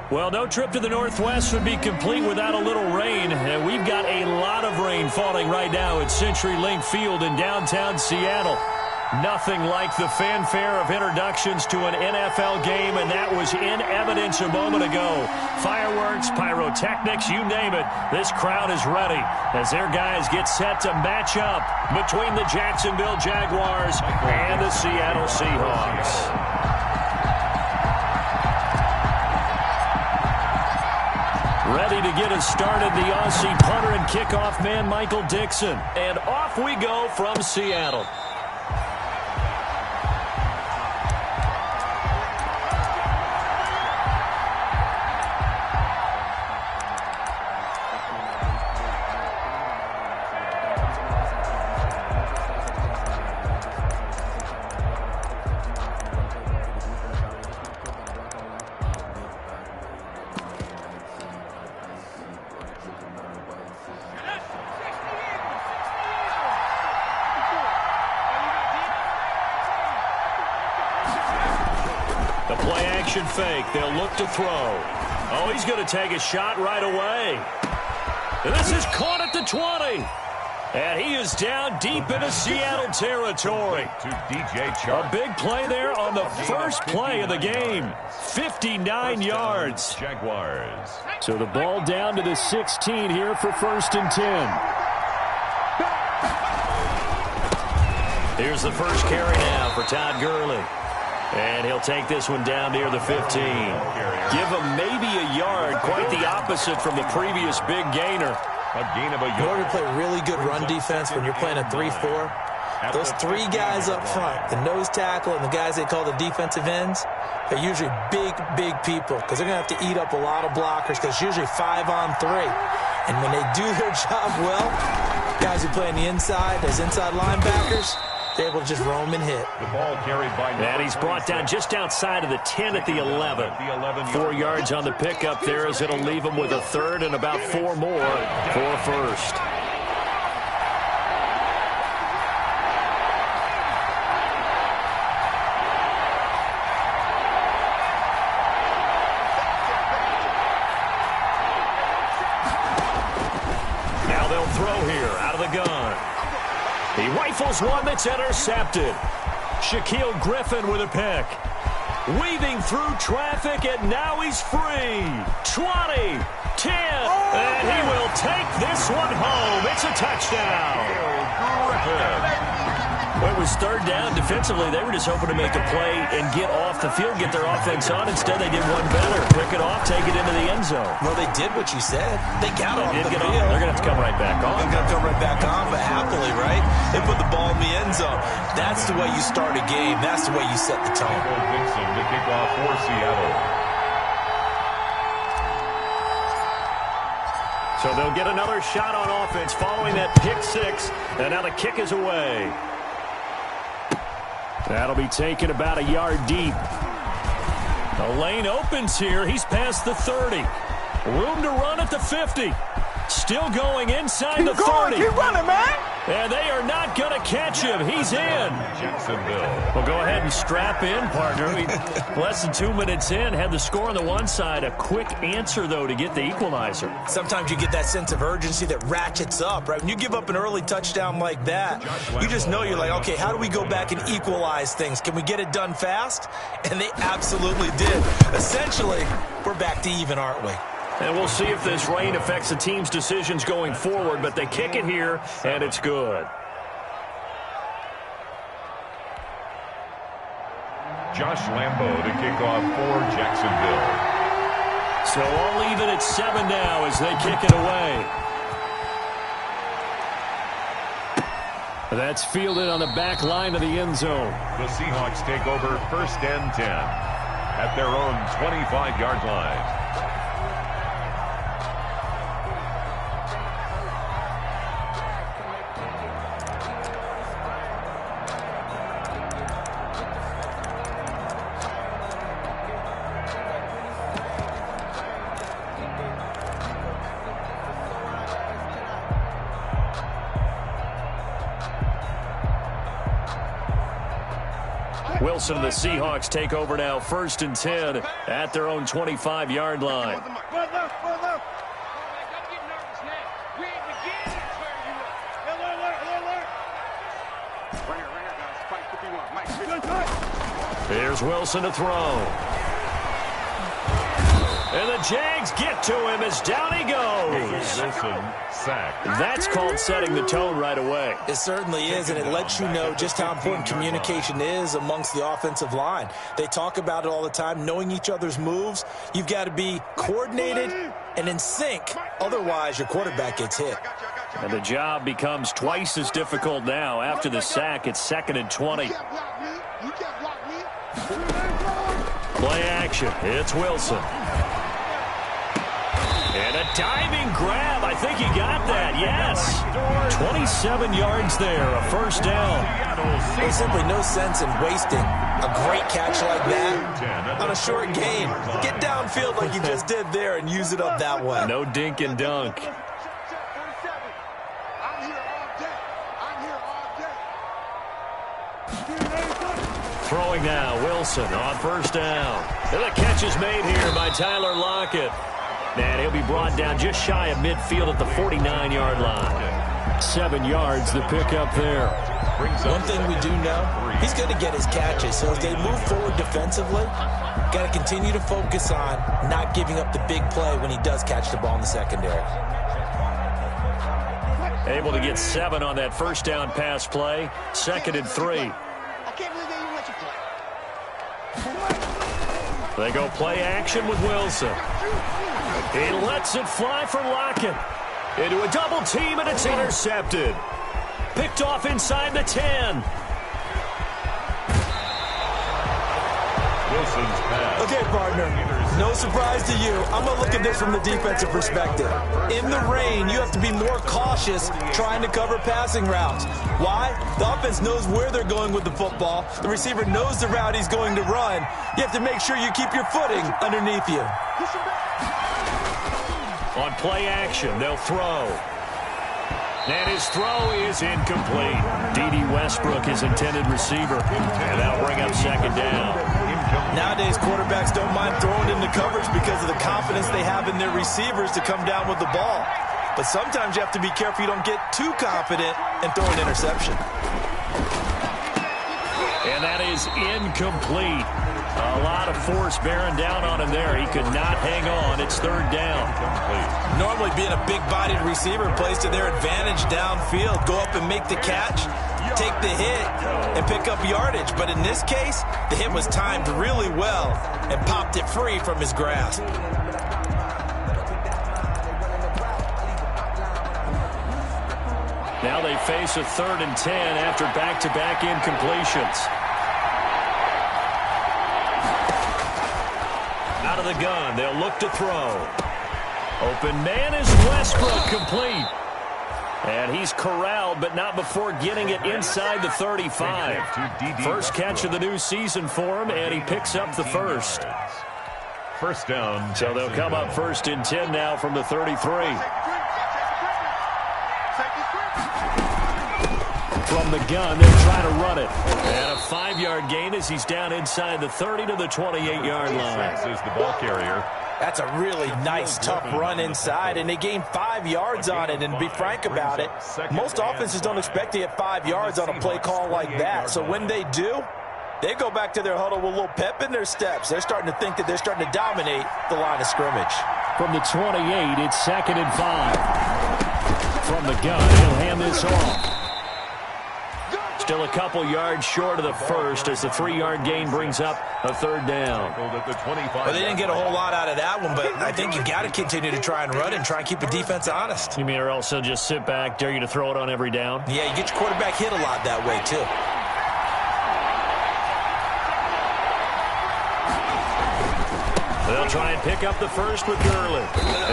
Well, no trip to the Northwest would be complete without a little rain. And we've got a lot of rain falling right now at CenturyLink Field in downtown Seattle. Nothing like the fanfare of introductions to an NFL game, and that was in evidence a moment ago. Fireworks, pyrotechnics, you name it. This crowd is ready as their guys get set to match up between the Jacksonville Jaguars and the Seattle Seahawks. Ready to get us started, the Aussie punter and kickoff man, Michael Dixon. And off we go from Seattle. Fake. They'll look to throw. Oh, he's going to take a shot right away. And this is caught at the 20. And he is down deep into Seattle territory. A big play there on the first play of the game. 59 yards. Jaguars. So the ball down to the 16 here for 1st and 10. Here's the first carry now for Todd Gurley. And he'll take this one down near the 15. Give him maybe a yard, quite the opposite from the previous big gainer. A gain of a yard. In order to play really good run defense when you're playing a 3-4, those three guys up front, the nose tackle and the guys they call the defensive ends, are usually big people because they're going to have to eat up a lot of blockers because it's usually 5-on-3. And when they do their job well, guys who play on the inside, those inside linebackers, they're able to just roam and hit. The ball carried by. And he's brought down just outside of the 10 at the 11. 4 yards on the pickup there as it'll leave him with a third and about 4 more for first. Now they'll throw here out of the gun. He rifles one that's intercepted. Shaquille Griffin with a pick. Weaving through traffic, and now he's free. 20, 10, and he will take this one home. It's a touchdown. Well, it was third down. Defensively, they were just hoping to make a play and get off the field, get their offense on. Instead, they did one better. Pick it off, take it into the end zone. Well, they did what you said. They got off the field. They're going to have to come right back on. They're going to come right back on, but happily, right? They put the ball in the end zone. That's the way you start a game. That's the way you set the tone. Dixon to kick off for Seattle. So they'll get another shot on offense following that pick six, and now the kick is away. That'll be taken about a yard deep. The lane opens here. He's past the 30. Room to run at the 50. Still going inside the 30. Keep running, man. And they are not going to catch him. He's in. Jacksonville. Well, go ahead and strap in, partner. Less than 2 minutes in. Had the score on the one side. A quick answer, though, to get the equalizer. Sometimes you get that sense of urgency that ratchets up, right? When you give up an early touchdown like that, you just know you're like, okay, how do we go back and equalize things? Can we get it done fast? And they absolutely did. Essentially, we're back to even, aren't we? And we'll see if this rain affects the team's decisions going forward, but they kick it here, and it's good. Josh Lambo to kick off for Jacksonville. So all even at 7 now as they kick it away. That's fielded on the back line of the end zone. The Seahawks take over 1st and 10 at their own 25-yard line. Will Wilson and the Seahawks take over now, 1st and 10 at their own 25-yard line. Here's Wilson to throw. And the Jags get to him as down he goes. Wilson sacked. That's called setting the tone right away. It certainly is, and it lets you know just how important communication is amongst the offensive line. They talk about it all the time, knowing each other's moves. You've got to be coordinated and in sync. Otherwise, your quarterback gets hit. And the job becomes twice as difficult now. After the sack, it's 2nd and 20. Play action. It's Wilson. And a diving grab. I think he got that. Yes. 27 yards there. A 1st down. There's simply no sense in wasting a great catch like that on a short gain. Get downfield like you just did there and use it up that way. No dink and dunk. Throwing now, Wilson on 1st down. And the catch is made here by Tyler Lockett. And he'll be brought down just shy of midfield at the 49-yard line. 7 yards the pickup there. One thing we do know, he's going to get his catches. So as they move forward defensively, got to continue to focus on not giving up the big play when he does catch the ball in the secondary. Able to get 7 on that 1st down pass play. 2nd and 3. They go play action with Wilson. He lets it fly for Lockett. Into a double team, and it's intercepted. Picked off inside the 10. Wilson's pass. Okay, partner, no surprise to you. I'm going to look at this from the defensive perspective. In the rain, you have to be more cautious trying to cover passing routes. Why? The offense knows where they're going with the football. The receiver knows the route he's going to run. You have to make sure you keep your footing underneath you. On play action, they'll throw. And his throw is incomplete. D.D. Westbrook, his intended receiver. And that'll bring up 2nd down. Nowadays, quarterbacks don't mind throwing into coverage because of the confidence they have in their receivers to come down with the ball. But sometimes you have to be careful you don't get too confident and throw an interception. And that is incomplete. A lot of force bearing down on him there. He could not hang on. It's 3rd down. Normally being a big-bodied receiver plays to their advantage downfield. Go up and make the catch, take the hit, and pick up yardage. But in this case, the hit was timed really well and popped it free from his grasp. Now they face a 3rd and 10 after back-to-back incompletions. Out of the gun, they'll look to throw. Open man is Westbrook, complete. And he's corralled, but not before getting it inside the 35. First catch of the new season for him, and he picks up the 1st. 1st down. So they'll come up 1st and 10 now from the 33. From the gun, they'll try to run it. And a 5-yard gain as he's down inside the 30 to the 28-yard line. Is the ball carrier. That's a really nice, tough run inside, and they gained 5 yards on it. And to be frank about it, most offenses don't expect to get 5 yards on a play call like that. So when they do, they go back to their huddle with a little pep in their steps. They're starting to think that they're starting to dominate the line of scrimmage. From the 28, it's 2nd and 5. From the gun, he'll hand this off. Still a couple yards short of the 1st as the 3-yard gain brings up a 3rd down. Well, they didn't get a whole lot out of that one, but I think you've got to continue to try and run and try and keep the defense honest. You mean or else they'll just sit back, dare you to throw it on every down? Yeah, you get your quarterback hit a lot that way, too. They'll try and pick up the 1st with Gurley.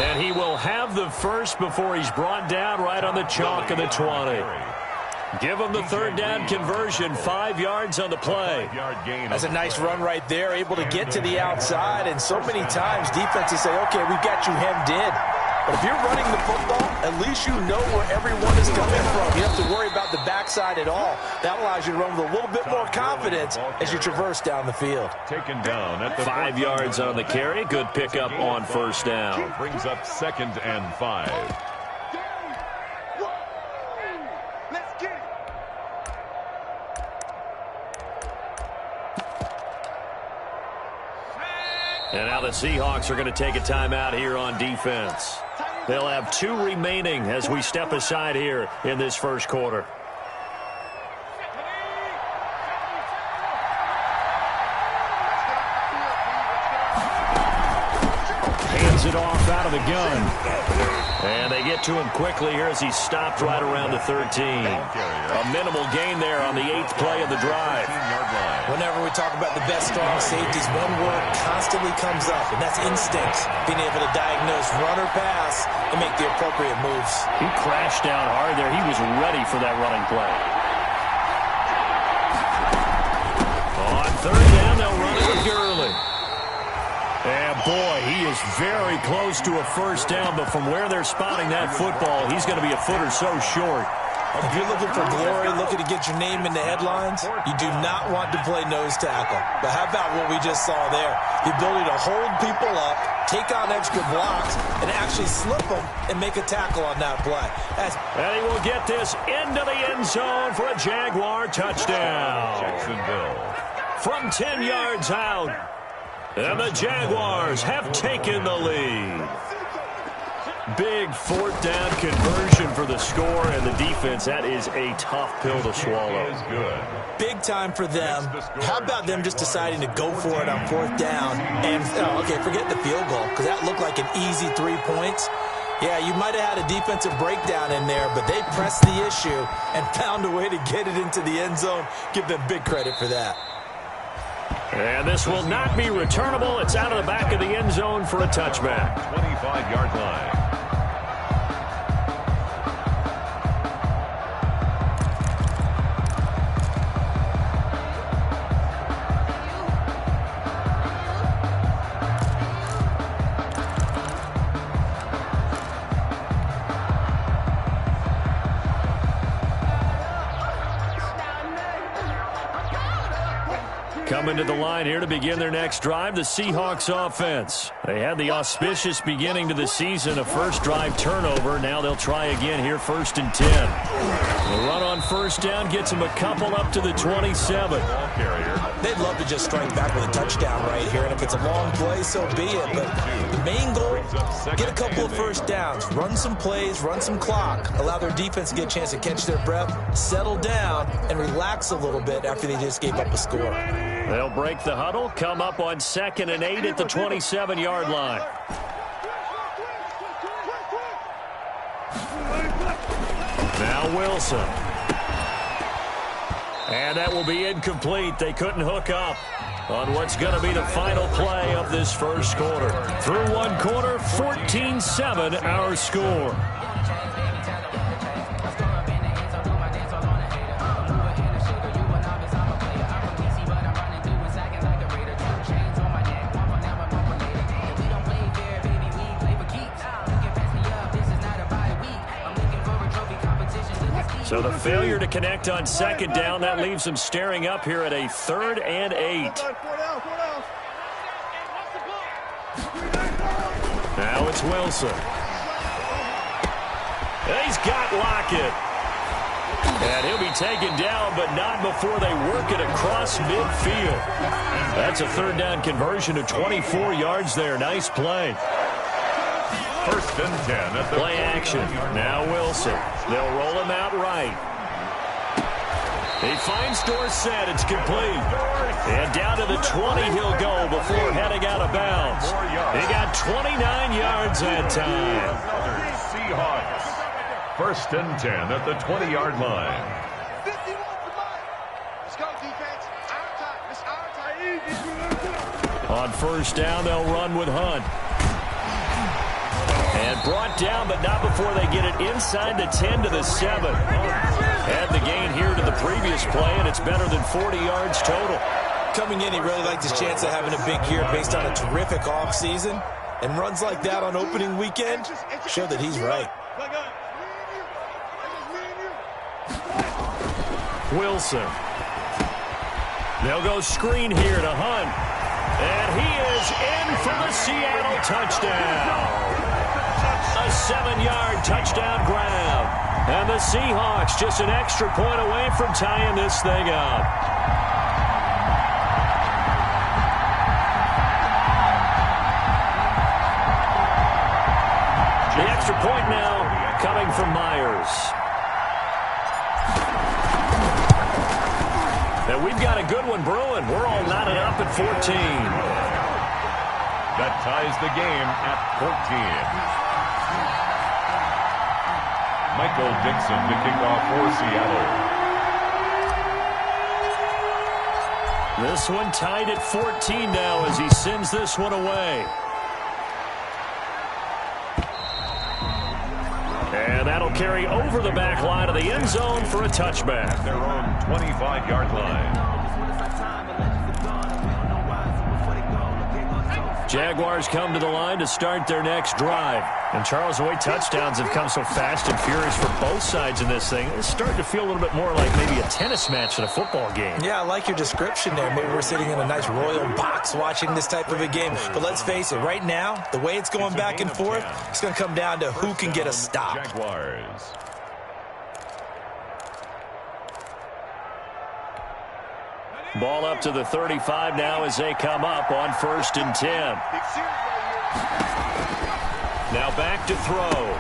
And he will have the 1st before he's brought down right on the chalk of the 20. Give him the 3rd down conversion, 5 yards on the play. That's a nice run right there, able to get to the outside. And so many times defenses say, okay, we've got you hemmed in. But if you're running the football, at least you know where everyone is coming from. You don't have to worry about the backside at all. That allows you to run with a little bit more confidence as you traverse down the field. Taken down at the 5 yards on the carry. Good pickup on first down. Brings up 2nd and 5. And now the Seahawks are going to take a timeout here on defense. They'll have 2 remaining as we step aside here in this first quarter. Hands it off out of the gun. And they get to him quickly here as he stopped right around the 13. A minimal gain there on the 8th play of the drive. Whenever we talk about the best strong safeties, one word constantly comes up, and that's instinct. Being able to diagnose run or pass and make the appropriate moves. He crashed down hard there. He was ready for that running play. On 3rd down, they'll run it with Gurley. And boy, he is very close to a first down, but from where they're spotting that football, he's going to be a foot or so short. If you're looking for glory, looking to get your name in the headlines, you do not want to play nose tackle. But how about what we just saw there? The ability to hold people up, take on extra blocks, and actually slip them and make a tackle on that play. And he will get this into the end zone for a Jaguar touchdown. Jacksonville. From 10 yards out. And the Jaguars have taken the lead. Big 4th down conversion for the score, and the defense, that is a tough pill to swallow. Is good. Big time for them. How about them just deciding to go for it on 4th down? And, okay, forget the field goal, because that looked like an easy 3 points. Yeah, you might have had a defensive breakdown in there, but they pressed the issue and found a way to get it into the end zone. Give them big credit for that. And this will not be returnable. It's out of the back of the end zone for a touchback. 25-yard line. Coming to the line here to begin their next drive, the Seahawks offense. They had the auspicious beginning to the season, a first drive turnover. Now they'll try again here, 1st and 10. The run on first down gets them a couple up to the 27. They'd love to just strike back with a touchdown right here, and if it's a long play, so be it. But the main goal, get a couple of first downs, run some plays, run some clock, allow their defense to get a chance to catch their breath, settle down, and relax a little bit after they just gave up a score. They'll break the huddle, come up on 2nd and 8 at the 27-yard line. Now Wilson. And that will be incomplete. They couldn't hook up on what's going to be the final play of this first quarter. Through one quarter, 14-7 our score. So the failure to connect on 2nd down, that leaves them staring up here at a 3rd and 8. Now it's Wilson. And he's got Lockett. And he'll be taken down, but not before they work it across midfield. That's a 3rd down conversion of 24 yards there. Nice play. 1st and 10 at the play action. Now Wilson. They'll roll him out right. He finds Dorsett. It's complete. And down to the 20 he'll go before heading out of bounds. He got 29 yards that time. Seahawks. 1st and 10 at the 20-yard line. On first down, they'll run with Hunt. And brought down, but not before they get it inside the 10 to the 7. Had the gain here to the previous play, and it's better than 40 yards total. Coming in, he really liked his chance of having a big year based on a terrific offseason. And runs like that on opening weekend show that he's right. Wilson. They'll go screen here to Hunt. And he is in for the Seattle touchdown. A 7-yard touchdown grab. And the Seahawks just an extra point away from tying this thing up. The extra point now coming from Myers. And we've got a good one brewing. We're all knotted up at 14. That ties the game at 14. Michael Dixon to kick off for Seattle. This one tied at 14 now as he sends this one away. And that'll carry over the back line of the end zone for a touchback. Their own 25-yard line. Jaguars come to the line to start their next drive. And Charles, the way touchdowns have come so fast and furious for both sides in this thing, it's starting to feel a little bit more like maybe a tennis match than a football game. Yeah, I like your description there. Maybe we're sitting in a nice royal box watching this type of a game. But let's face it, right now, the way it's going back and forth, it's going to come down to who can get a stop. Jaguars. Ball up to the 35 now as they come up on 1st and 10. Now back to throw.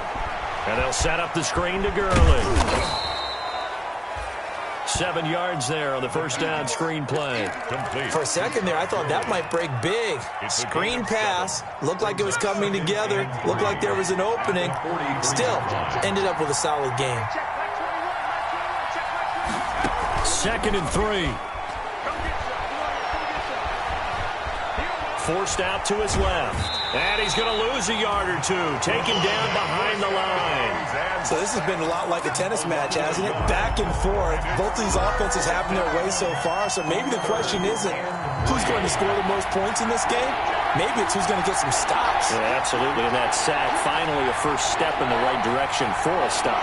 And they'll set up the screen to Gurley. 7 yards there on the first down screen play. For a second there, I thought that might break big. Screen pass. Looked like it was coming together. Looked like there was an opening. Still, ended up with a solid game. 2nd and 3. Forced out to his left. And he's going to lose a yard or two. Taken down behind the line. So this has been a lot like a tennis match, hasn't it? Back and forth. Both these offenses having their way so far. So maybe the question isn't who's going to score the most points in this game. Maybe it's who's going to get some stops. Yeah, absolutely. And that sack, finally a first step in the right direction for a stop.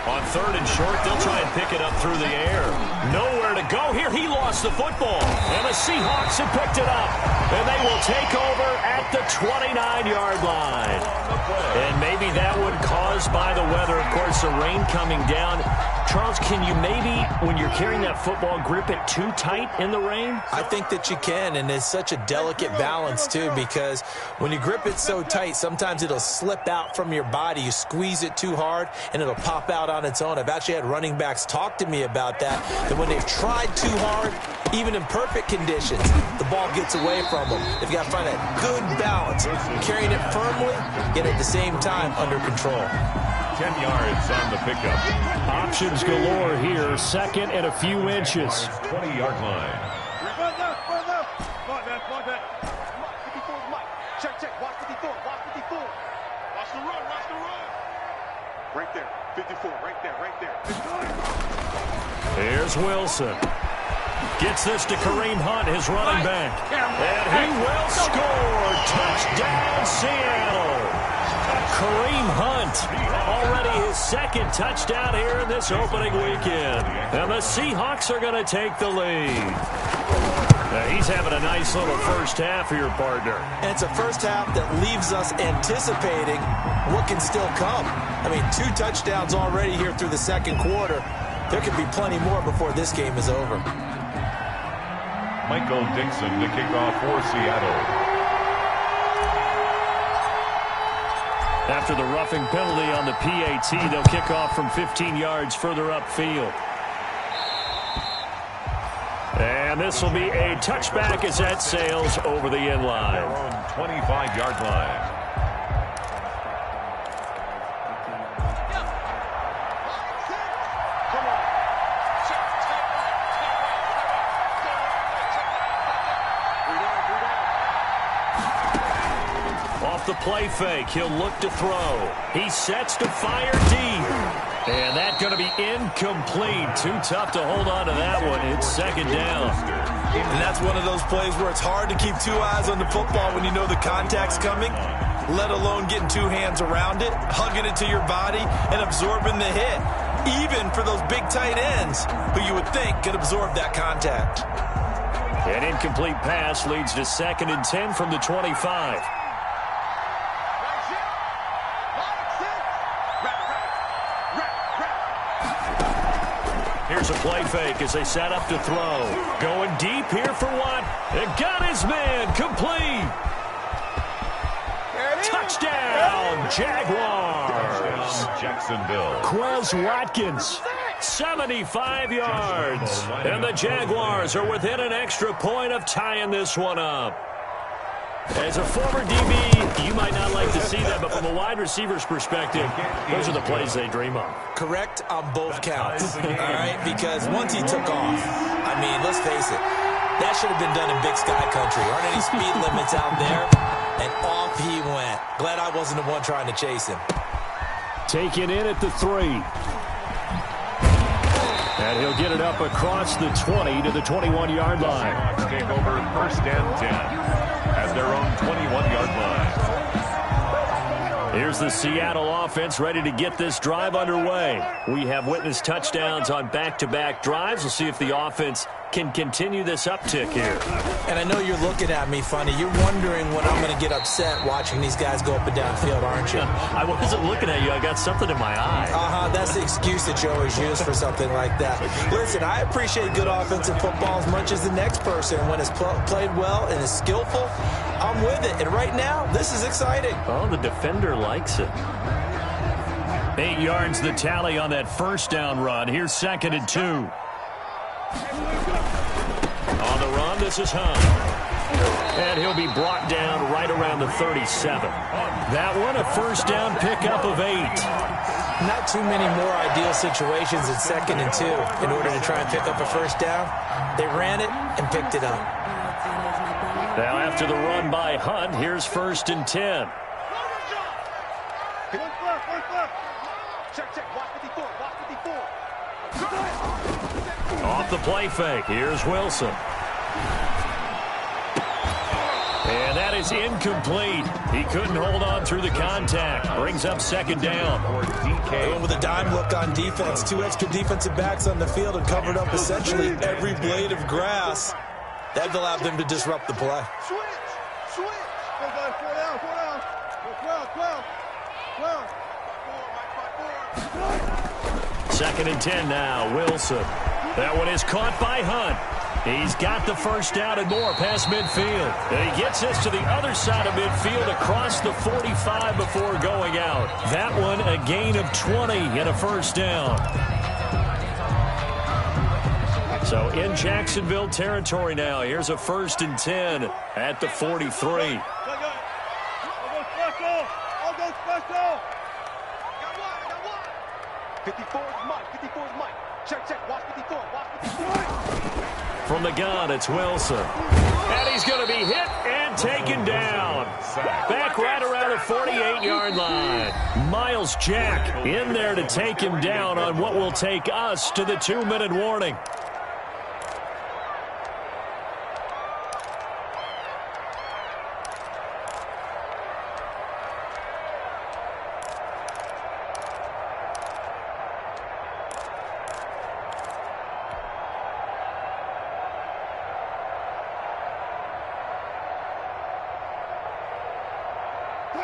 On 3rd and short, they'll try and pick it up through the air. Nowhere to go here. He lost the football. And the Seahawks have picked it up. And they will take over at the 29-yard line. And maybe that one caused by the weather. Of course, the rain coming down. Charles, can you maybe, when you're carrying that football, grip it too tight in the rain? I think that you can, and it's such a delicate balance, too, because when you grip it so tight, sometimes it'll slip out from your body. You squeeze it too hard, and it'll pop out on its own. I've actually had running backs talk to me about that when they've tried too hard, even in perfect conditions, the ball gets away from them. They've got to find that good balance, carrying it firmly, yet at the same time under control. 10 yards on the pickup. Options galore here. 2nd and a few inches. 20-yard line. Check. Watch 54. Watch the run. Right there. 54. Right there. Here's Wilson. Gets this to Kareem Hunt, his running back. And he will score. Touchdown, Seattle. Kareem Hunt, already his 2nd touchdown here in this opening weekend. And the Seahawks are going to take the lead. He's having a nice little first half for your partner. And it's a first half that leaves us anticipating what can still come. I mean, 2 touchdowns already here through the 2nd quarter. There could be plenty more before this game is over. Michael Dixon to kick off for Seattle. After the roughing penalty on the PAT, they'll kick off from 15 yards further upfield. And this will be a touchback as that sails over the end line. Their own 25-yard line. The play fake. He'll look to throw. He sets to fire deep. And that's going to be incomplete. Too tough to hold on to that one. It's 2nd down. And that's one of those plays where it's hard to keep two eyes on the football when you know the contact's coming, let alone getting two hands around it, hugging it to your body, and absorbing the hit, even for those big tight ends who you would think could absorb that contact. An incomplete pass leads to 2nd and 10 from the 25. Here's a play fake as they set up to throw. Going deep here for Watt. And got his man complete. Touchdown, Jaguars. Jacksonville. Quez Watkins, 75 yards. And the Jaguars are within an extra point of tying this one up. As a former DB, you might not like to see that, but from a wide receiver's perspective, those are the plays they dream of. Correct on both counts, all right? Because once he took off, I mean, let's face it, that should have been done in Big Sky country. Aren't any speed limits out there? And off he went. Glad I wasn't the one trying to chase him. Taken in at the 3. And he'll get it up across the 20 to the 21-yard line. Take over 1st and 10 at their own 21-yard line. Here's the Seattle offense ready to get this drive underway. We have witnessed touchdowns on back-to-back drives. We'll see if the offense can continue this uptick here. And I know you're looking at me funny. You're wondering when I'm going to get upset watching these guys go up and down field, aren't you? I wasn't looking at you. I got something in my eye. That's the excuse that you always use for something like that. Listen, I appreciate good offensive football as much as the next person. When it's played well and is skillful, I'm with it. And right now, this is exciting. Oh, the defender likes it. 8 yards the tally on that 1st down run. Here's 2nd and 2. On the run, this is Hunt. And he'll be brought down right around the 37. That one, a 1st down pickup of 8. Not too many more ideal situations at 2nd and 2 in order to try and pick up a 1st down. They ran it and picked it up. Now after the run by Hunt, here's 1st and 10. Check. Watch 54. Watch 54. Off the play fake. Here's Wilson. And that is incomplete. He couldn't hold on through the contact. Brings up 2nd down. Going with a dime look on defense. 2 extra defensive backs on the field and covered up essentially every blade of grass. That allowed them to disrupt the play. Switch. Go, guys. 4 down. 12. 2nd and 10 now. Wilson. That one is caught by Hunt. He's got the 1st down and more past midfield. And he gets us to the other side of midfield across the 45 before going out. That one a gain of 20 and a 1st down. So in Jacksonville territory now. Here's a 1st and 10 at the 43. I'll go special. 54 is Mike. Check. Watch 54. From the gun, it's Wilson. And he's going to be hit and taken down. Back right around the 48-yard line. Miles Jack in there to take him down on what will take us to the 2-minute warning.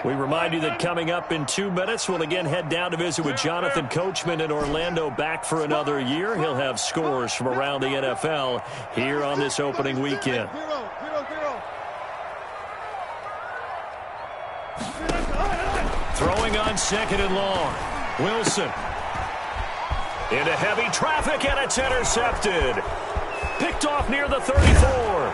We remind you that coming up in 2 minutes, we'll again head down to visit with Jonathan Coachman in Orlando, back for another year. He'll have scores from around the NFL here on this opening weekend. 0-0. Throwing on 2nd and long. Wilson. Into heavy traffic, and it's intercepted. Picked off near the 34.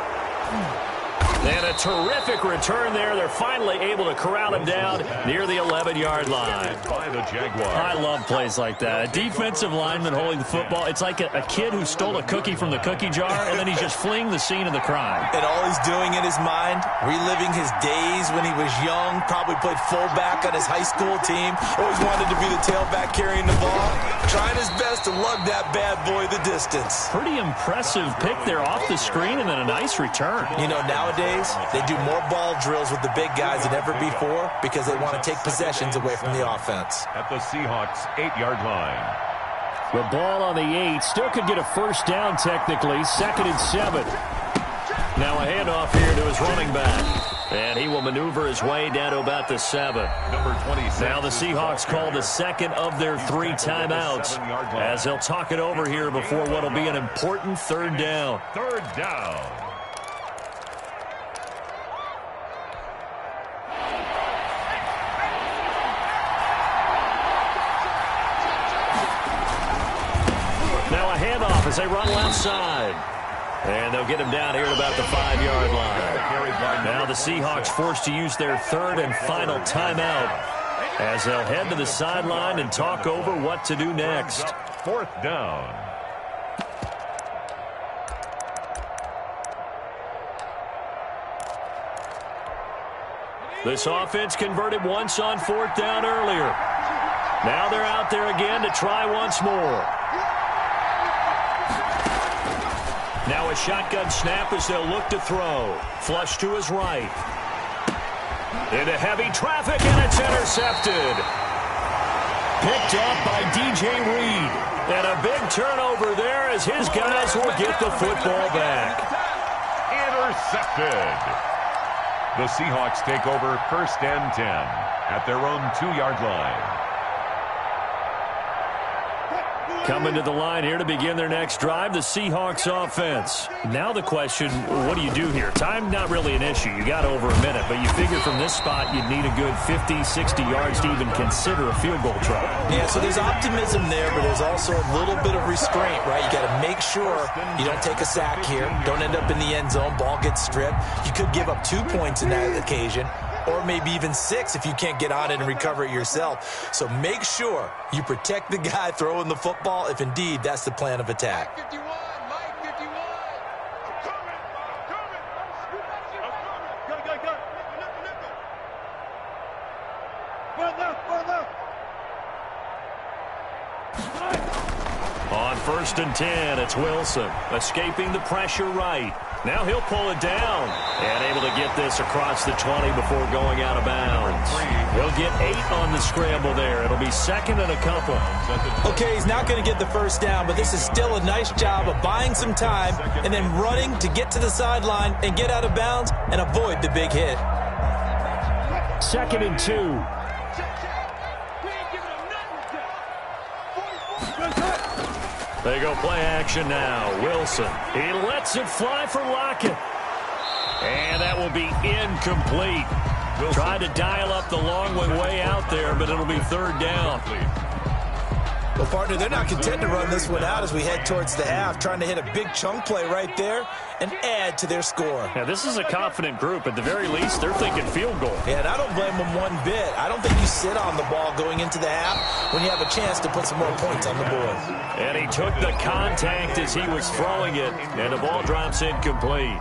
And And a terrific return there. They're finally able to corral him down near the 11-yard line. By the Jaguars. I love plays like that. A defensive lineman holding the football. It's like a kid who stole a cookie from the cookie jar, and then he's just fleeing the scene of the crime. And all he's doing in his mind, reliving his days when he was young, probably played fullback on his high school team, always wanted to be the tailback carrying the ball, trying his best to lug that bad boy the distance. Pretty impressive pick there off the screen, and then a nice return. You know, nowadays, they do more ball drills with the big guys than ever before because they want to take possessions away from the offense. At the Seahawks' 8-yard line. The ball on the 8. Still could get a first down technically. 2nd and 7. Now a handoff here to his running back. And he will maneuver his way down to about the 7. Number 26. Now the Seahawks call the second of their 3 timeouts as they'll talk it over here before what will be an important 3rd down. 3rd down. Now a handoff as they run left side. And they'll get him down here at about the 5-yard line. Now the Seahawks forced to use their 3rd and final timeout as they'll head to the sideline and talk over what to do next. 4th down. This offense converted once on 4th down earlier. Now they're out there again to try once more. Now a shotgun snap as they'll look to throw. Flush to his right. Into heavy traffic, and it's intercepted. Picked up by DJ Reed. And a big turnover there as his guys will get the football back. Intercepted. The Seahawks take over 1st and 10 at their own 2-yard line. Coming to the line here to begin their next drive, the Seahawks offense. Now the question, what do you do here? Time, not really an issue. You got over a minute, but you figure from this spot you'd need a good 50, 60 yards to even consider a field goal try. Yeah, so there's optimism there, but there's also a little bit of restraint, right? You got to make sure you don't take a sack here. Don't end up in the end zone. Ball gets stripped. You could give up 2 points in that occasion, or maybe even 6 if you can't get on it and recover it yourself. So make sure you protect the guy throwing the football if indeed that's the plan of attack. Mike 51. I'm coming. Go. On 1st and 10, it's Wilson escaping the pressure right. Now he'll pull it down and able to get this across the 20 before going out of bounds. He'll get 8 on the scramble there. It'll be 2nd and a couple. Okay, he's not going to get the first down, but this is still a nice job of buying some time and then running to get to the sideline and get out of bounds and avoid the big hit. 2nd and 2. They go play action now. Wilson. He lets it fly for Lockett. And that will be incomplete. Tried to dial up the long way out there, but it'll be 3rd down. Well, partner, they're not content to run this one out as we head towards the half, trying to hit a big chunk play right there and add to their score. Yeah, this is a confident group. At the very least, they're thinking field goal. Yeah, and I don't blame them one bit. I don't think you sit on the ball going into the half when you have a chance to put some more points on the board. And he took the contact as he was throwing it, and the ball drops incomplete.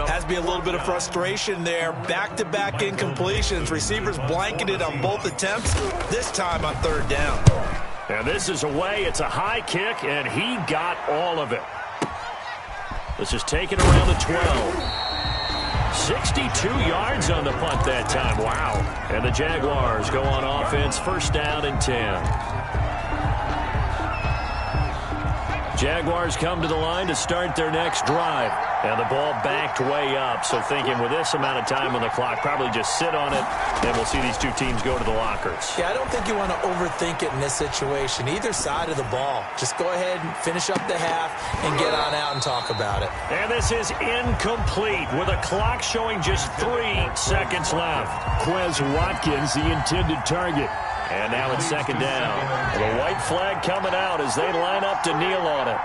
Has to be a little bit of frustration there. Back-to-back incompletions. Receivers blanketed on both attempts, this time on 3rd down. And this is away. It's a high kick, and he got all of it. This is taken around the 12. 62 yards on the punt that time. Wow. And the Jaguars go on offense, 1st down and 10. Jaguars come to the line to start their next drive. And the ball backed way up. So thinking with this amount of time on the clock, probably just sit on it, and we'll see these two teams go to the lockers. Yeah, I don't think you want to overthink it in this situation. Either side of the ball. Just go ahead and finish up the half and get on out and talk about it. And this is incomplete with a clock showing just 3 seconds left. Quez Watkins, the intended target. And now it's 2nd down. The white flag coming out as they line up to kneel on it.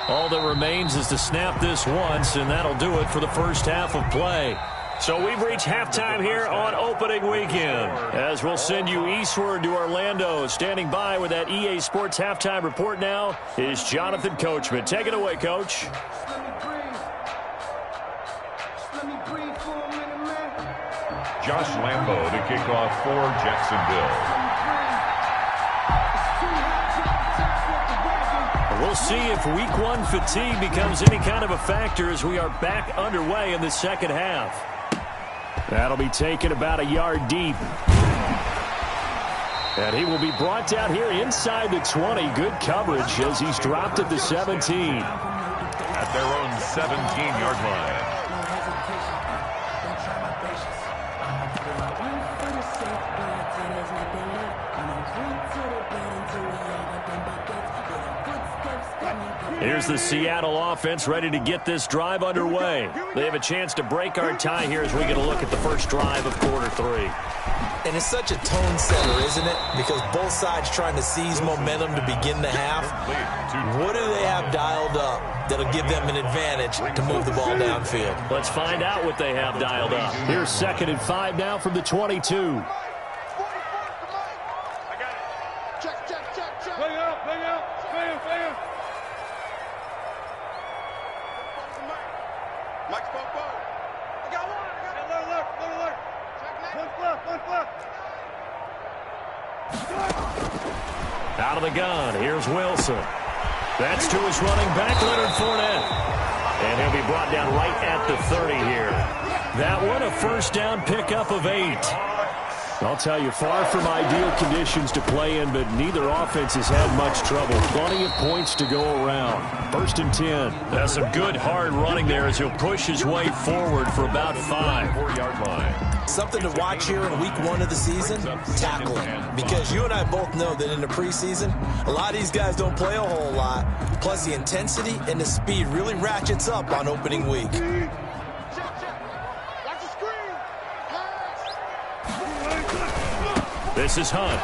All that remains is to snap this once, and that'll do it for the first half of play. So we've reached halftime here on opening weekend, as we'll send you eastward to Orlando. Standing by with that EA Sports halftime report now is Jonathan Coachman. Take it away, Coach. Josh Lambo to kick off for Jacksonville. We'll see if week one fatigue becomes any kind of a factor as we are back underway in the second half. That'll be taken about a yard deep. And he will be brought down here inside the 20. Good coverage as he's dropped at the 17. At their own 17-yard line. Here's the Seattle offense ready to get this drive underway. They have a chance to break our tie here as we get a look at the first drive of quarter three. And it's such a tone setter, isn't it? Because both sides trying to seize momentum to begin the half. What do they have dialed up that'll give them an advantage to move the ball downfield? Let's find out what they have dialed up. Here's 2nd and 5 now from the 22. Out of the gun, here's Wilson. That's to his running back, Leonard Fournette. And he'll be brought down right at the 30 here. That one, a first down pickup of 8. I'll tell you, far from ideal conditions to play in, but neither offense has had much trouble. Plenty of points to go around. 1st and 10. That's some good hard running there as he'll push his way forward for about 5. 4-yard line. Something to watch here in week 1 of the season, tackling. Because you and I both know that in the preseason, a lot of these guys don't play a whole lot. Plus the intensity and the speed really ratchets up on opening week. This is Hunt.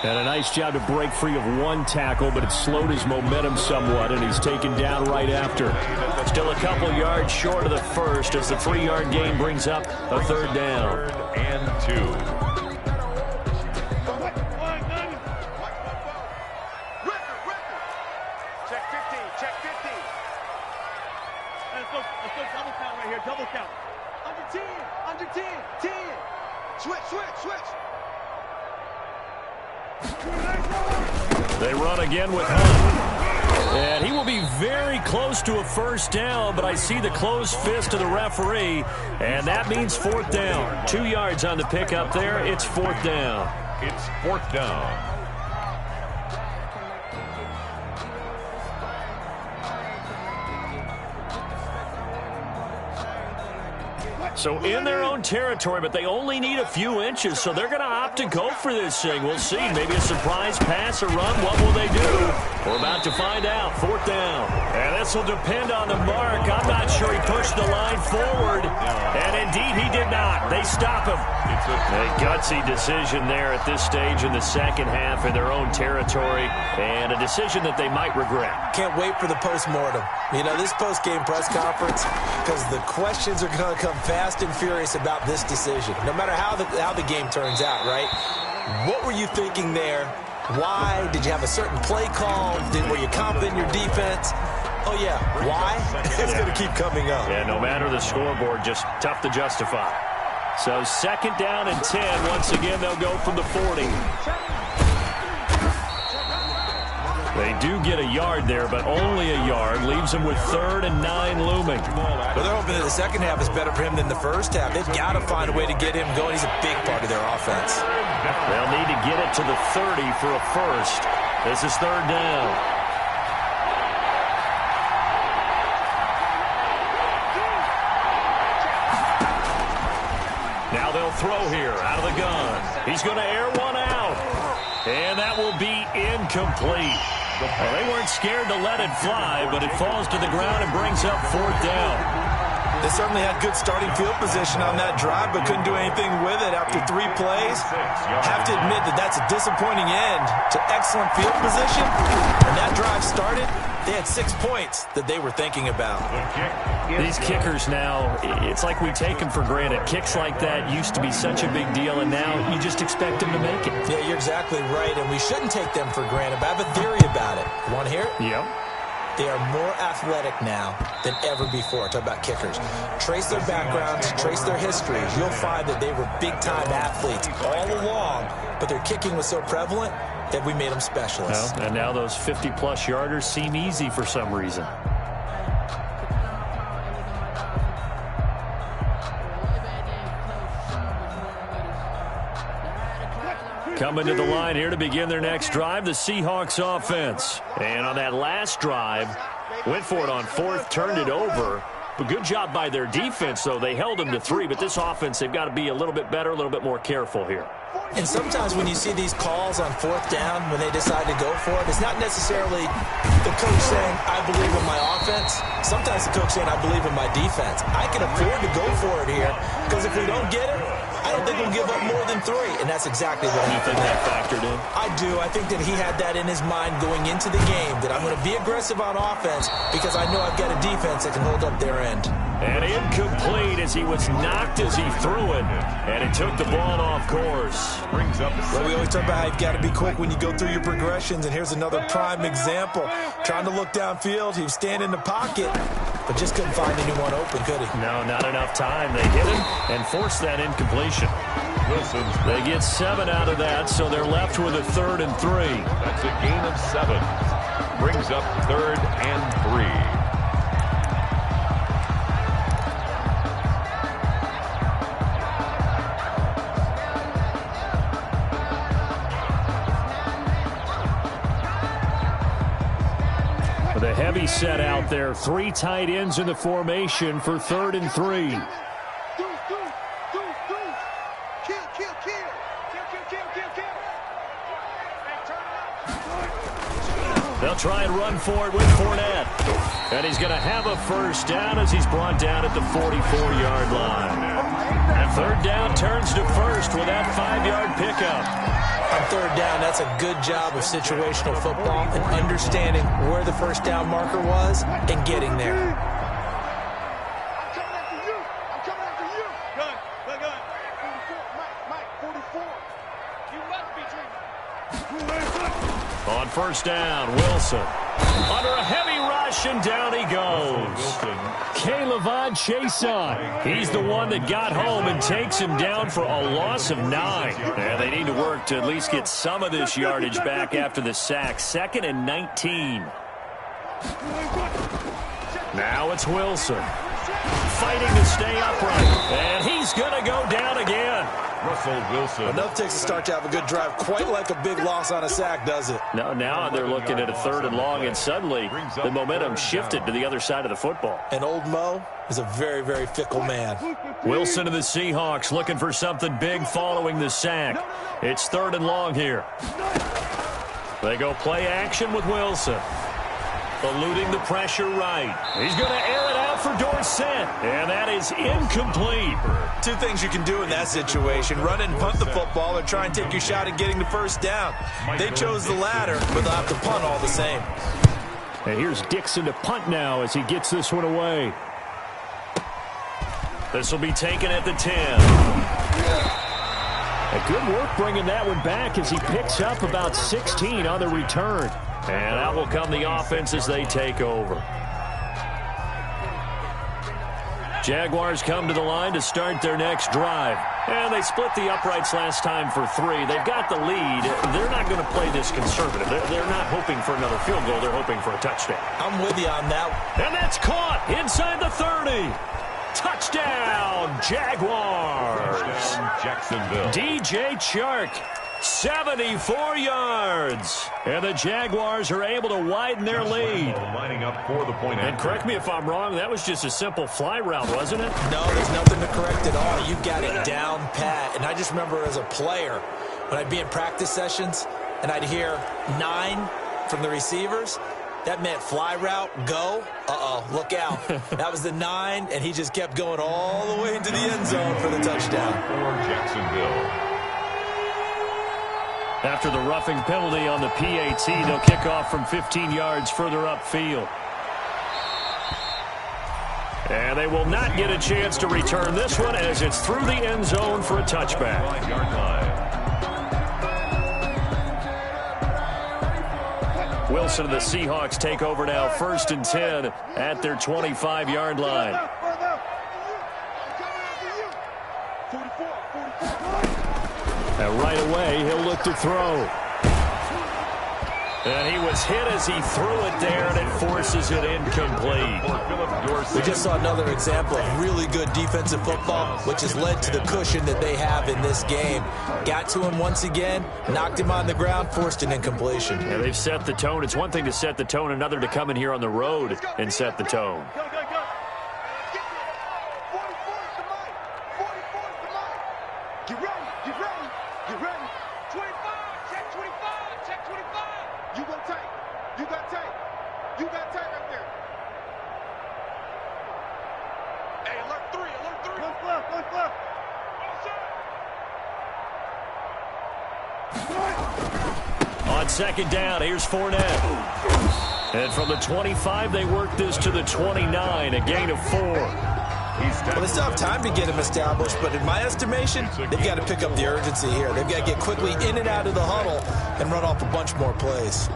And a nice job to break free of one tackle, but it slowed his momentum somewhat, and he's taken down right after. Still a couple yards short of the first as the 3-yard gain brings up a 3rd down. 3rd and 2. Check 15, check 15. Let's go double count right here, double count. Under 10, 10. Switch. They run again with Hunt. And he will be very close to a first down, but I see the closed fist of the referee, and that means 4th down. 2 yards on the pickup there. It's 4th down. It's 4th down. So in their own territory, but they only need a few inches, so they're going to opt to go for this thing. We'll see. Maybe a surprise pass or run. What will they do? We're about to find out. 4th down. And this will depend on the mark. I'm not sure he pushed the line forward. And indeed, he did not. They stop him. It's a gutsy decision there at this stage in the second half in their own territory, and a decision that they might regret. Can't wait for the post-mortem. You know, this post-game press conference, because the questions are going to come fast and furious about this decision, no matter how the game turns out, right? What were you thinking there? Why? Did you have a certain play call? Were you confident in your defense? Oh, yeah. Why? It's going to keep coming up. Yeah, no matter the scoreboard, just tough to justify. So 2nd down and 10. Once again, they'll go from the 40. They do get a yard there, but only a yard. Leaves them with 3rd and 9 looming. Well, they're hoping that the second half is better for him than the first half. They've got to find a way to get him going. He's a big part of their offense. They'll need to get it to the 30 for a first. This is 3rd down. Now they'll throw here out of the gun. He's going to air one out. And that will be incomplete. Well, they weren't scared to let it fly, but it falls to the ground and brings up 4th down. They certainly had good starting field position on that drive, but couldn't do anything with it after 3 plays. Have to admit that that's a disappointing end to excellent field position. When that drive started, they had 6 points that they were thinking about. These kickers now, it's like we take them for granted. Kicks like that used to be such a big deal, and now you just expect them to make it. Yeah, you're exactly right, and we shouldn't take them for granted. But I have a theory about it. You want to hear it? Yep. They are more athletic now than ever before. Talk about kickers. Trace their backgrounds, trace their histories. You'll find that they were big-time athletes all along, but their kicking was so prevalent that we made them specialists. Well, and now those 50-plus yarders seem easy for some reason. Coming to the line here to begin their next drive, the Seahawks offense. And on that last drive, went for it on 4th, turned it over. But good job by their defense, though. They held them to 3, but this offense, they've got to be a little bit better, a little bit more careful here. And sometimes when you see these calls on 4th down, when they decide to go for it, it's not necessarily the coach saying, I believe in my offense. Sometimes the coach saying, I believe in my defense. I can afford to go for it here, because if we don't get it, I don't think we'll give up more than 3, and that's exactly what happened. You think that factored in? I do. I think that he had that in his mind going into the game, that I'm going to be aggressive on offense because I know I've got a defense that can hold up their end. And incomplete as he was knocked as he threw it, and it took the ball off course. Brings up Well, we always talk about how you've got to be quick when you go through your progressions, and here's another prime example. Trying to look downfield, he was standing in the pocket, but just couldn't find anyone open, could he? No, not enough time. They hit him and forced that incompletion. They get 7 out of that, so they're left with a 3rd and 3. That's a gain of 7. Brings up 3rd and 3. With a heavy set out there, 3 tight ends in the formation for 3rd and 3. They'll try and run for it with Fournette. And he's going to have a 1st down as he's brought down at the 44-yard line. And 3rd down turns to 1st with that 5-yard pickup. On 3rd down, that's a good job of situational football and understanding where the 1st down marker was and getting there. I'm coming after you. I'm coming after you. Good. 44. Mike, 44. You must be dreaming. On 1st down, Wilson. Under a heavy rush, and down he goes. K'Lavon Chaisson. He's the one that got home and takes him down for a loss of 9. And they need to work to at least get some of this yardage back after the sack. 2nd and 19. Now it's Wilson. Fighting to stay upright. And he's going to go down again. Russell Wilson. Enough takes a start to have a good drive, quite like a big loss on a sack, does it? No, now they're looking at a 3rd and long, and suddenly the momentum shifted to the other side of the football. And old Mo is a very, very fickle man. Wilson and the Seahawks looking for something big following the sack. It's 3rd and long here. They go play action with Wilson. Eluding the pressure right. He's going to air it out for Dorsett. And that is incomplete. 2 things you can do in that situation. Run and punt the football or try and take your shot at getting the 1st down. They chose the latter, but they'll have to punt all the same. And here's Dixon to punt now as he gets this one away. This will be taken at the 10. A good work bringing that one back as he picks up about 16 on the return. And out will come the offense as they take over. Jaguars come to the line to start their next drive. And they split the uprights last time for 3. They've got the lead. They're not going to play this conservative. They're not hoping for another field goal. They're hoping for a touchdown. I'm with you on that. And that's caught inside the 30. Touchdown, Jaguars. Jacksonville. DJ Chark. 74 yards. And the Jaguars are able to widen their lead. Lining up for the point. And correct me if I'm wrong, that was just a simple fly route, wasn't it? No, there's nothing to correct at all. You've got it down pat. And I just remember as a player, when I'd be in practice sessions and I'd hear 9 from the receivers, That meant fly route, go. Uh-oh, look out. That was the 9, and he just kept going all the way into the end zone for the touchdown. For Jacksonville. After the roughing penalty on the PAT, they'll kick off from 15 yards further upfield. And they will not get a chance to return this one as it's through the end zone for a touchback. 5-yard line. Wilson and the Seahawks take over now, 1st and 10 at their 25-yard line. And right away, he'll look to throw. And he was hit as he threw it there, and it forces it incomplete. We just saw another example of really good defensive football, which has led to the cushion that they have in this game. Got to him once again, knocked him on the ground, forced an incompletion. Yeah, they've set the tone. It's one thing to set the tone, another to come in here on the road and set the tone. Get ready, get ready, get ready. 25, check 25, check 25. You go tight, you got tight, you got tight right there. Hey, alert 3, alert 3. Look left, look left. On 2nd down, here's Fournette. And from the 25, they work this to the 29, a gain of 4. Well, they still have time to get him established, but in my estimation, they've got to pick up the urgency here. They've got to get quickly in and out of the huddle and run off a bunch more plays.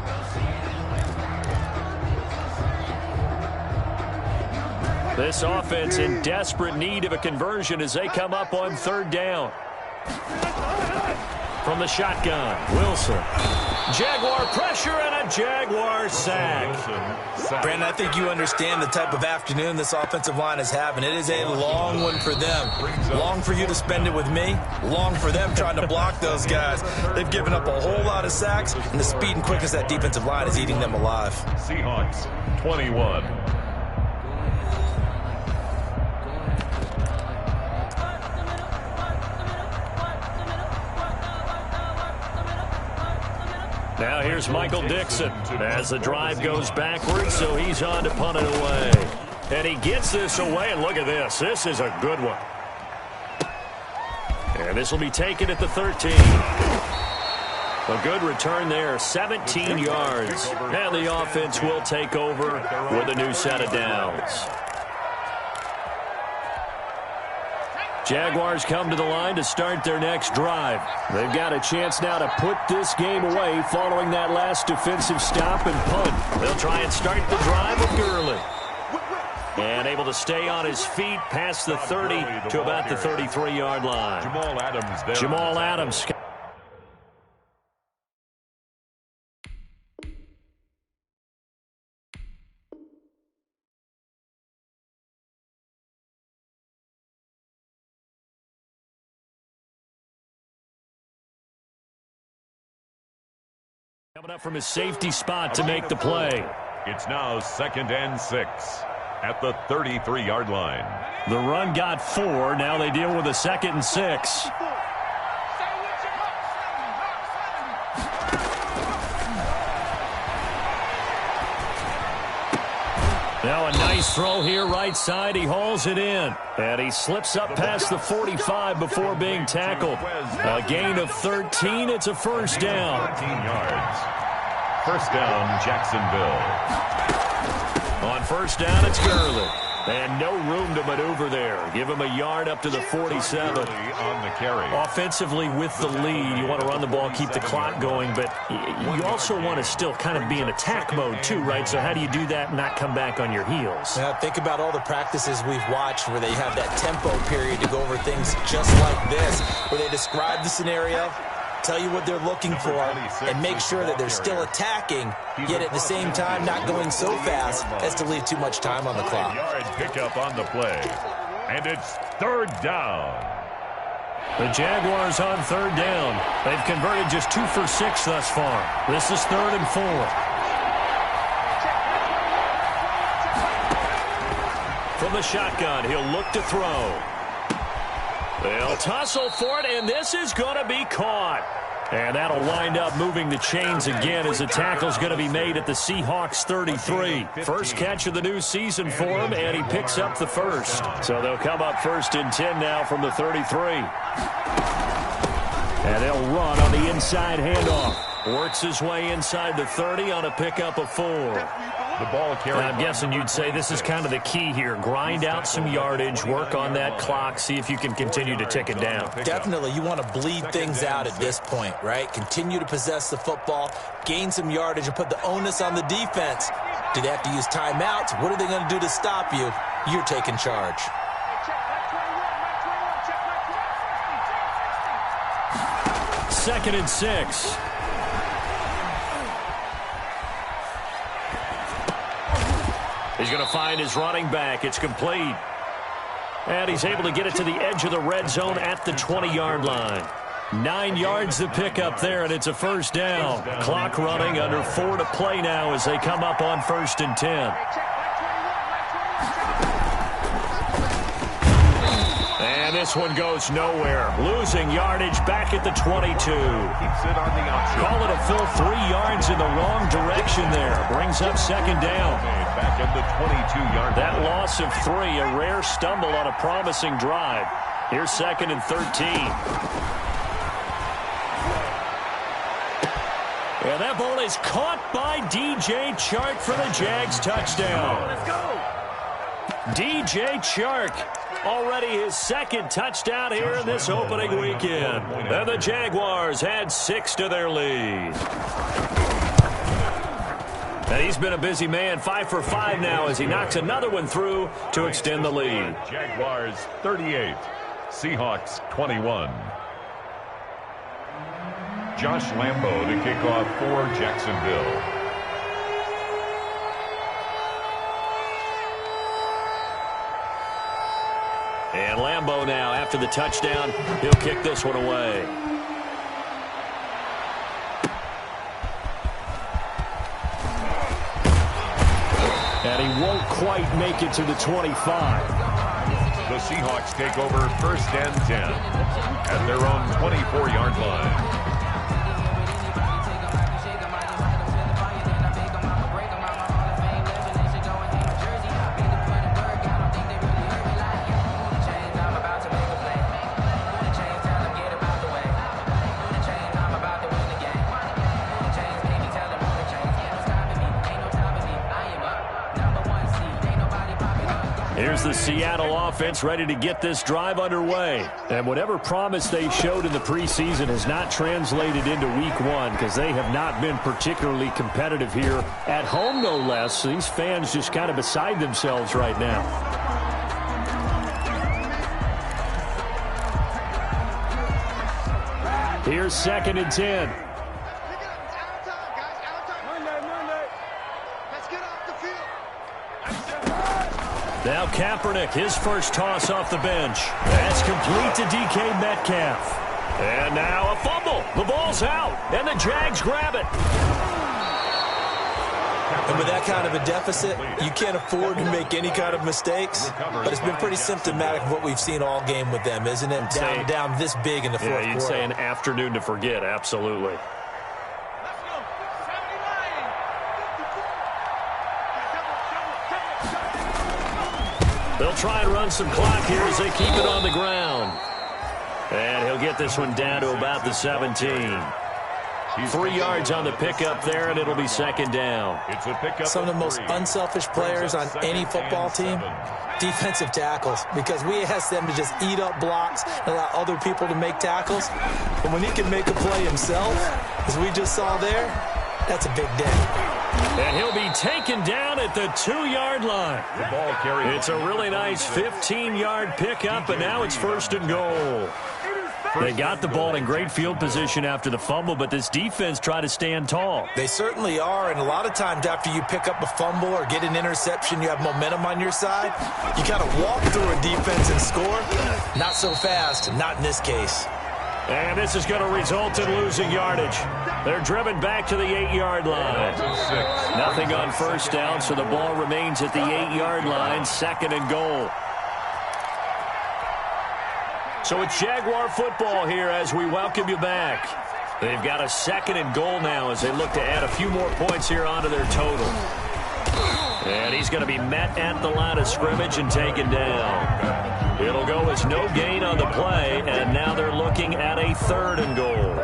This offense in desperate need of a conversion as they come up on 3rd down. From the shotgun, Wilson. Jaguar pressure and a Jaguar sack. Brandon, I think you understand the type of afternoon this offensive line is having. It is a long one for them. Long for you to spend it with me. Long for them trying to block those guys. They've given up a whole lot of sacks, and the speed and quickness of that defensive line is eating them alive. Seahawks, 21. Now here's Michael Dixon as the drive goes backwards, so he's on to punt it away. And he gets this away, and look at this. This is a good one. And this will be taken at the 13. A good return there, 17 yards. And the offense will take over with a new set of downs. Jaguars come to the line to start their next drive. They've got a chance now to put this game away following that last defensive stop and punt. They'll try and start the drive with Gurley. And able to stay on his feet past the 30 to about the 33-yard line. Jamal Adams. Coming up from his safety spot to make the play. It's now 2nd and 6 at the 33-yard line. The run got 4. Now they deal with a 2nd and 6. Now a nice throw here right side. He hauls it in. And he slips up past the 45 before being tackled. A gain of 13. It's a 1st down. 13 yards. 1st down, Jacksonville. On 1st down, it's Gurley. And no room to maneuver there. Give him a yard up to the 47. On the carry. Offensively with the lead, you want to run the ball, keep the clock going, but you also want to still kind of be in attack mode too, right? So how do you do that and not come back on your heels? Yeah, think about all the practices we've watched where they have that tempo period to go over things just like this, where they describe the scenario, tell you what they're looking for, and make sure that they're still attacking, yet at the same time not going so fast as to leave too much time on the clock. Yard pickup on the play. And it's 3rd down. The Jaguars on 3rd down. They've converted just 2 for 6 thus far. This is 3rd and 4. From the shotgun, he'll look to throw. They'll tussle for it, and this is going to be caught. And that'll wind up moving the chains again as the tackle's going to be made at the Seahawks 33. First catch of the new season for him, and he picks up the first. So they'll come up 1st and 10 now from the 33. And they'll run on the inside handoff. Works his way inside the 30 on a pickup of 4. The ball carried. I'm guessing you'd say this is kind of the key here. Grind out some yardage, work on that clock, see if you can continue to tick it down. Definitely, you want to bleed things out at this point, right? Continue to possess the football, gain some yardage, and put the onus on the defense. Do they have to use timeouts? What are they going to do to stop you? You're taking charge. 2nd and 6. He's going to find his running back. It's complete. And he's able to get it to the edge of the red zone at the 20-yard line. 9 yards to pick up there, and it's a 1st down. Clock running, under 4 to play now as they come up on 1st and 10. And this one goes nowhere. Losing yardage back at the 22. Keeps it on the option. Call it a full 3 yards in the wrong direction there. Brings up 2nd down. Back at the 22-yard line. That loss of 3, a rare stumble on a promising drive. Here's 2nd and 13. And that ball is caught by DJ Chark for the Jags touchdown. Let's go. DJ Chark, already his 2nd touchdown here in this opening weekend. And the Jaguars add 6 to their lead. And he's been a busy man, 5 for 5 now as he knocks another one through to extend the lead. Jaguars 38, Seahawks 21. Josh Lambo to kick off for Jacksonville. And Lambo now, after the touchdown, he'll kick this one away. And he won't quite make it to the 25. The Seahawks take over 1st and 10 at their own 24-yard line. Here's the Seattle offense ready to get this drive underway. And whatever promise they showed in the preseason has not translated into week 1 because they have not been particularly competitive here at home, no less. These fans just kind of beside themselves right now. Here's 2nd and 10. Now Kaepernick, his first toss off the bench. That's complete to DK Metcalf. And now a fumble. The ball's out, and the Jags grab it. And with that kind of a deficit, you can't afford to make any kind of mistakes. But it's been pretty symptomatic of what we've seen all game with them, isn't it? Down this big in the fourth quarter. Yeah, you'd say an afternoon to forget, absolutely. They'll try and run some clock here as they keep it on the ground. And he'll get this one down to about the 17. 3 yards on the pickup there, and it'll be 2nd down. It's a pickup. Some of the most unselfish players on any football team, defensive tackles, because we ask them to just eat up blocks and allow other people to make tackles. But when he can make a play himself, as we just saw there, that's a big day. And he'll be taken down at the 2-yard line. The ball carried. It's a really nice 15-yard pickup, and now it's 1st and goal. They got the ball in great field position after the fumble, but this defense tried to stand tall. They certainly are, and a lot of times after you pick up a fumble or get an interception, you have momentum on your side. You kind of walk through a defense and score. Not so fast, not in this case. And this is going to result in losing yardage. They're driven back to the 8-yard line. Nothing on 1st down, so the ball remains at the 8-yard line, 2nd and goal. So it's Jaguar football here as we welcome you back. They've got a 2nd and goal now as they look to add a few more points here onto their total. And he's going to be met at the line of scrimmage and taken down. It'll go as no gain on the play, and now they're looking at a 3rd and goal.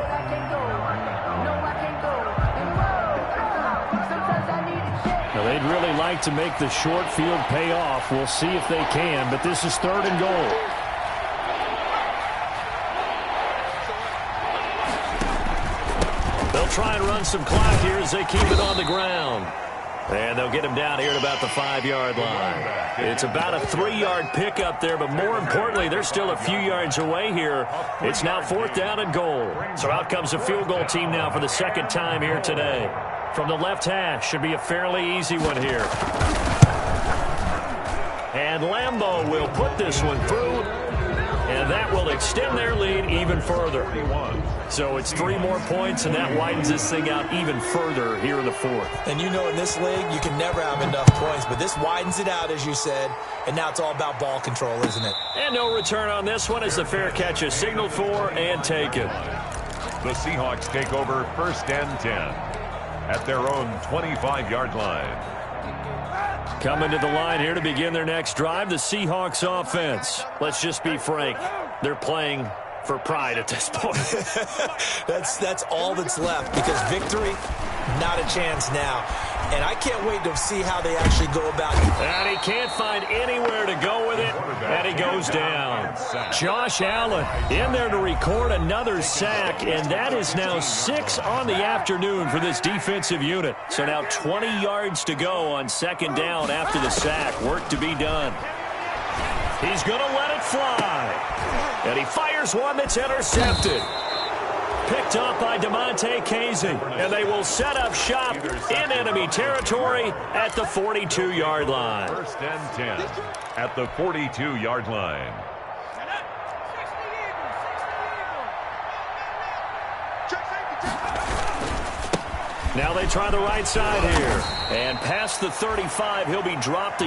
Now, they'd really like to make the short field pay off. We'll see if they can, but this is 3rd and goal. They'll try and run some clock here as they keep it on the ground. And they'll get him down here at about the 5-yard line. It's about a 3-yard pickup there, but more importantly, they're still a few yards away here. It's now 4th down and goal. So out comes the field goal team now for the 2nd time here today. From the left hash, should be a fairly easy one here. And Lambeau will put this one through, and that will extend their lead even further. So it's 3 more points, and that widens this thing out even further here in the 4th. And you know, in this league, you can never have enough points, but this widens it out, as you said, and now it's all about ball control, isn't it? And no return on this one as the fair catch is signaled for and taken. The Seahawks take over 1st and 10 at their own 25-yard line. Coming to the line here to begin their next drive, the Seahawks offense. Let's just be frank. They're playing for pride at this point. That's all that's left, because victory, not a chance now. And I can't wait to see how they actually go about it. And he can't find anywhere to go with it, and he goes down. Josh Allen in there to record another sack, and that is now 6 on the afternoon for this defensive unit. So now 20 yards to go on 2nd down after the sack. Work to be done. He's going to let it fly. And he fires one that's intercepted. Picked up by DeMonte Casey. And they will set up shop in enemy territory at the 42-yard line. 1st and 10 at the 42-yard line. Now they try the right side here. And past the 35, he'll be dropped.